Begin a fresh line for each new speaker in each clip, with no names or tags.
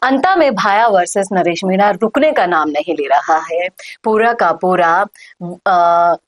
अंता में भाया वर्सेस नरेश मीणा रुकने का नाम नहीं ले रहा है। पूरा का पूरा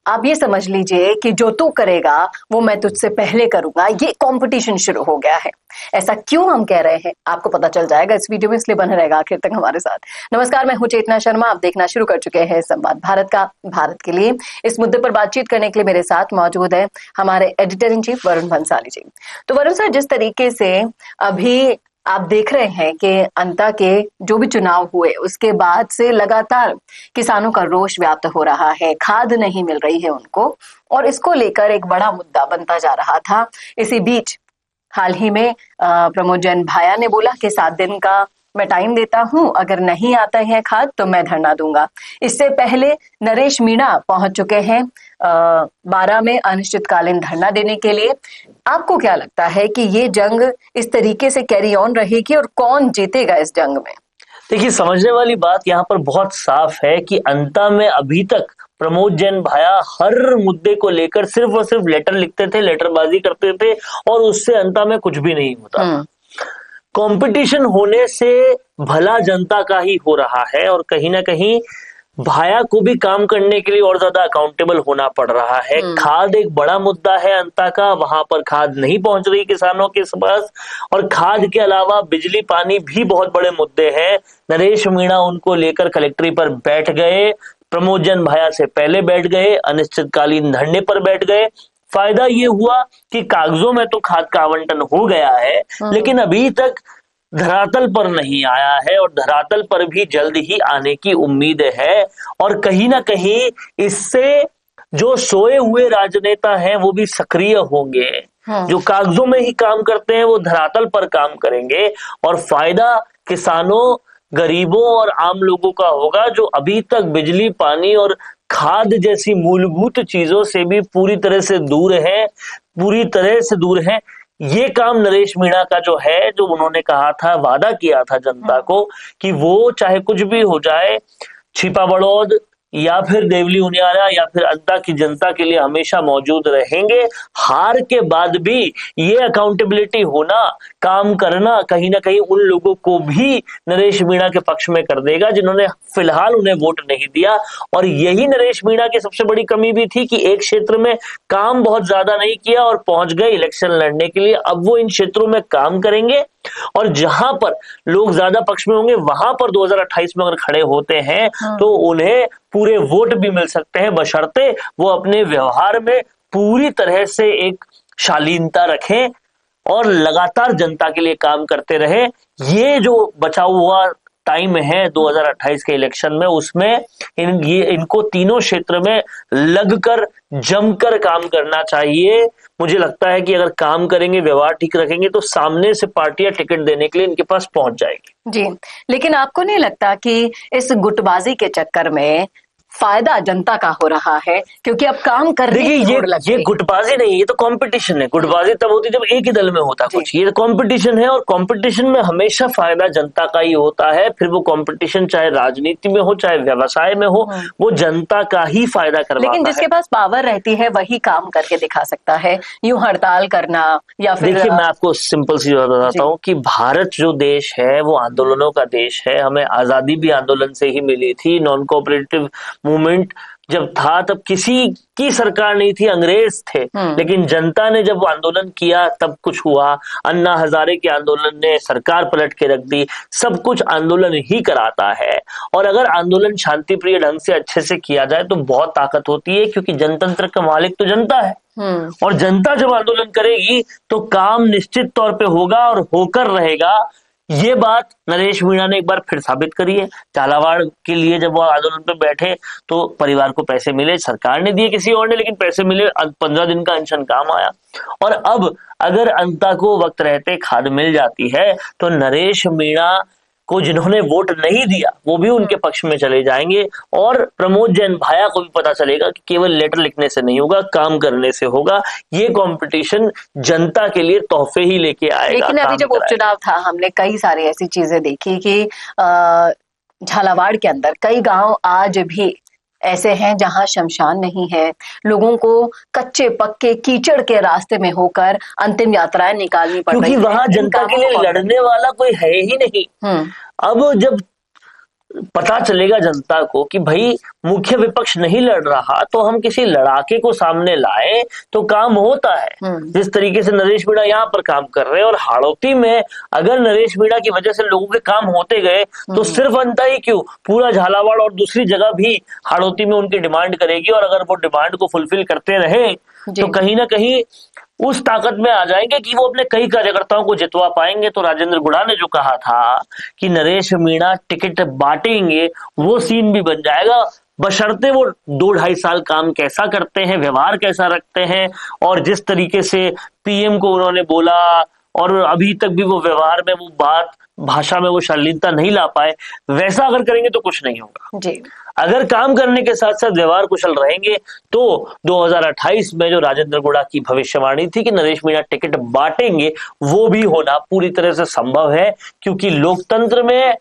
आप ये समझ लीजिए कि जो तू करेगा वो मैं तुझसे पहले करूंगा, ये कंपटीशन शुरू हो गया है। ऐसा क्यों हम कह रहे हैं आपको पता चल जाएगा इस वीडियो में, इसलिए बने रहेगा आखिर तक हमारे साथ। नमस्कार, मैं हूं चेतना शर्मा। आप देखना शुरू कर चुके हैं संवाद भारत का। भारत के लिए इस मुद्दे पर बातचीत करने के लिए मेरे साथ मौजूद है हमारे editor in chief Varun Bhansali ji. तो वरुण सर, जिस तरीके से अभी आप देख रहे हैं कि अंता के जो भी चुनाव हुए उसके बाद से लगातार किसानों का रोष व्याप्त हो रहा है, खाद नहीं मिल रही है उनको, और इसको लेकर एक बड़ा मुद्दा बनता जा रहा था। इसी बीच हाल ही में प्रमोद जैन भाया ने बोला कि 7 दिन का मैं टाइम देता हूं, अगर नहीं आता है खाद तो मैं धरना दूंगा। इससे पहले नरेश मीणा पहुंच चुके हैं 12 में अनिश्चितकालीन धरना देने के लिए। आपको क्या लगता है कि ये जंग इस तरीके से कैरी ऑन रहेगी और कौन जीतेगा इस जंग में?
देखिए, समझने वाली बात यहाँ पर बहुत साफ है कि अंता में अभी तक प्रमोद जैन भाया हर मुद्दे को लेकर सिर्फ और सिर्फ लेटर लिखते थे, लेटरबाजी करते थे और उससे अंता में कुछ भी नहीं होता। कंपटीशन होने से भला जनता का ही हो रहा है और कहीं ना कहीं भाया को भी काम करने के लिए और ज्यादा अकाउंटेबल होना पड़ रहा है। खाद एक बड़ा मुद्दा है अंता का, वहां पर खाद नहीं पहुंच रही किसानों के पास, और खाद के अलावा बिजली पानी भी बहुत बड़े मुद्दे हैं। नरेश मीणा उनको लेकर कलेक्ट्री पर बैठ गए, प्रमोद जैन भाया से पहले बैठ गए, अनिश्चितकालीन धरने पर बैठ गए। फायदा ये हुआ कि कागजों में तो खाद का आवंटन हो गया है, लेकिन अभी तक धरातल पर नहीं आया है और धरातल पर भी जल्द ही आने की उम्मीद है। और कहीं ना कहीं इससे जो सोए हुए राजनेता हैं वो भी सक्रिय होंगे। जो कागजों में ही काम करते हैं वो धरातल पर काम करेंगे और फायदा किसानों, गरीबों और आम लोगों का होगा, जो अभी तक बिजली, पानी और खाद जैसी मूलभूत चीजों से भी पूरी तरह से दूर है। ये काम नरेश मीणा का जो है, जो उन्होंने कहा था, वादा किया था जनता को कि वो चाहे कुछ भी हो जाए, छिपा बड़ौद या फिर देवली उनियारा या फिर अंता की जनता के लिए हमेशा मौजूद रहेंगे। हार के बाद भी ये अकाउंटेबिलिटी होना, काम करना कहीं ना कहीं उन लोगों को भी नरेश मीणा के पक्ष में कर देगा जिन्होंने फिलहाल उन्हें वोट नहीं दिया। और यही नरेश मीणा की सबसे बड़ी कमी भी थी कि एक क्षेत्र में काम बहुत ज्यादा नहीं किया और पहुंच गए इलेक्शन लड़ने के लिए। अब वो इन क्षेत्रों में काम करेंगे और जहां पर लोग ज्यादा पक्ष में होंगे वहां पर 2028 में अगर खड़े होते हैं तो उन्हें पूरे वोट भी मिल सकते हैं, बशर्ते वो अपने व्यवहार में पूरी तरह से एक शालीनता रखें और लगातार जनता के लिए काम करते रहे। ये जो बचा हुआ टाइम है 2028 के इलेक्शन में, उसमें इनको तीनों क्षेत्र में लगकर जमकर काम करना चाहिए। मुझे लगता है कि अगर काम करेंगे, व्यवहार ठीक रखेंगे तो सामने से पार्टियां टिकट देने के लिए इनके पास पहुंच जाएगी।
जी, लेकिन आपको नहीं लगता कि इस गुटबाजी के चक्कर में फायदा जनता का हो रहा है? क्योंकि अब काम करने की होड़ लग गई।
ये गुटबाजी नहीं, ये तो कंपटीशन है। गुटबाजी तब होती जब एक ही दल में होता कुछ, ये कंपटीशन है और कंपटीशन में हमेशा फायदा जनता का ही होता है। फिर वो कंपटीशन चाहे राजनीति में हो, चाहे व्यवसाय में हो, वो जनता का ही फायदा करवाता है।
लेकिन जिसके पास पावर रहती है वही काम करके दिखा सकता है। यूं हड़ताल करना या फिर,
देखिए, मैं आपको सिंपल सी बात बताता हूँ कि भारत जो देश है वो आंदोलनों का देश है। हमें आजादी भी आंदोलन से ही मिली थी। नॉन कोऑपरेटिव मूवमेंट जब था तब किसी की सरकार नहीं थी, अंग्रेज थे, लेकिन जनता ने जब आंदोलन किया तब कुछ हुआ। अन्ना हजारे के आंदोलन ने सरकार पलट के रख दी। सब कुछ आंदोलन ही कराता है और अगर आंदोलन शांतिप्रिय ढंग से अच्छे से किया जाए तो बहुत ताकत होती है, क्योंकि जनतंत्र का मालिक तो जनता है। और जनता जब आंदोलन करेगी तो काम निश्चित तौर पे होगा और होकर रहेगा। ये बात नरेश मीणा ने एक बार फिर साबित करी है। झालावाड़ के लिए जब वो आंदोलन पे बैठे तो परिवार को पैसे मिले, सरकार ने दिए किसी और ने, लेकिन पैसे मिले, 15 दिन का अनशन काम आया। और अब अगर अंता को वक्त रहते खाद मिल जाती है तो नरेश मीणा को जिन्होंने वोट नहीं दिया वो भी उनके पक्ष में चले जाएंगे और प्रमोद जैन भाया को भी पता चलेगा कि केवल लेटर लिखने से नहीं होगा, काम करने से होगा। ये कंपटीशन जनता के लिए तोहफे ही लेके आएगा।
लेकिन अभी जब उपचुनाव था हमने कई सारी ऐसी चीजें देखी कि झालावाड़ के अंदर कई गांव आज भी ऐसे हैं जहां शमशान नहीं है। लोगों को कच्चे पक्के कीचड़ के रास्ते में होकर अंतिम यात्राएं निकालनी पड़ रही है,
क्योंकि वहां जनता के लिए लड़ने वाला कोई है ही नहीं। अब जब पता चलेगा जनता को कि भाई मुख्य विपक्ष नहीं लड़ रहा तो हम किसी लड़ाके को सामने लाए तो काम होता है। जिस तरीके से नरेश मीणा यहाँ पर काम कर रहे हैं, और हाड़ौती में अगर नरेश मीणा की वजह से लोगों के काम होते गए तो सिर्फ अंता ही क्यों, पूरा झालावाड़ और दूसरी जगह भी हाड़ौती में उनकी डिमांड करेगी। और अगर वो डिमांड को फुलफिल करते रहे तो कहीं ना कहीं उस ताकत में आ जाएंगे कि वो अपने कई कार्यकर्ताओं को जितवा पाएंगे। तो राजेंद्र गुढ़ा ने जो कहा था कि नरेश मीणा टिकट बांटेंगे, वो सीन भी बन जाएगा, बशर्ते वो 2-2.5 साल काम कैसा करते हैं, व्यवहार कैसा रखते हैं, और जिस तरीके से पीएम को उन्होंने बोला और अभी तक भी वो व्यवहार में वो बात भाषा में वो शालीनता नहीं ला पाए, वैसा अगर करेंगे तो कुछ नहीं होगा जी। अगर काम करने के साथ साथ व्यवहार कुशल रहेंगे तो 2028 में जो राजेंद्र गुढ़ा की भविष्यवाणी थी कि नरेश मीणा टिकट बांटेंगे, वो भी होना पूरी तरह से संभव है। क्योंकि लोकतंत्र में,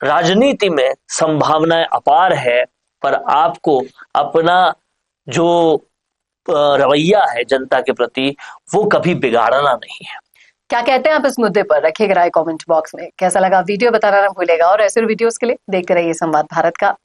राजनीति में संभावनाएं अपार है, पर आपको अपना जो रवैया है जनता के प्रति वो कभी बिगाड़ना नहीं है।
क्या कहते हैं आप इस मुद्दे पर? रखिएगा राय कमेंट बॉक्स में। कैसा लगा वीडियो बताना ना भूलेगा, और ऐसे वीडियोस के लिए देखते रहिए संवाद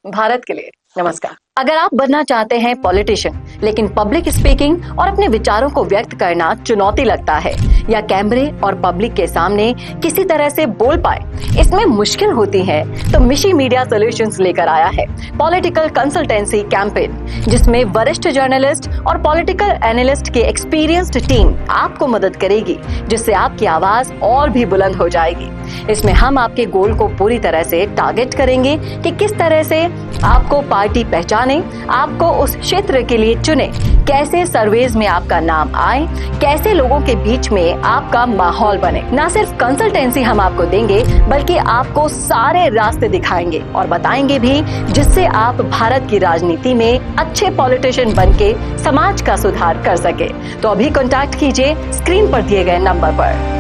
भारत के लिए। नमस्कार। अगर आप बनना चाहते हैं पॉलिटिशियन, लेकिन पब्लिक स्पीकिंग और अपने विचारों को व्यक्त करना चुनौती लगता है, या कैमरे और पब्लिक के सामने किसी तरह से बोल पाए इसमें मुश्किल होती है, तो मिशी मीडिया सॉल्यूशंस लेकर आया है पॉलिटिकल कंसल्टेंसी कैंपेन, जिसमें वरिष्ठ जर्नलिस्ट और पॉलिटिकल एनालिस्ट की एक्सपीरियंस्ड टीम आपको मदद करेगी, जिससे आपकी आवाज और भी बुलंद हो जाएगी। इसमें हम आपके गोल को पूरी तरह से टारगेट करेंगे कि किस तरह से आपको पार्टी पहचाने, आपको उस क्षेत्र के लिए चुने, कैसे सर्वेज में आपका नाम आए, कैसे लोगों के बीच में आपका माहौल बने। न सिर्फ कंसल्टेंसी हम आपको देंगे, बल्कि आपको सारे रास्ते दिखाएंगे और बताएंगे भी, जिससे आप भारत की राजनीति में अच्छे पॉलिटिशियन बनके समाज का सुधार कर सके। तो अभी कॉन्टैक्ट कीजिए स्क्रीन पर दिए गए नंबर पर।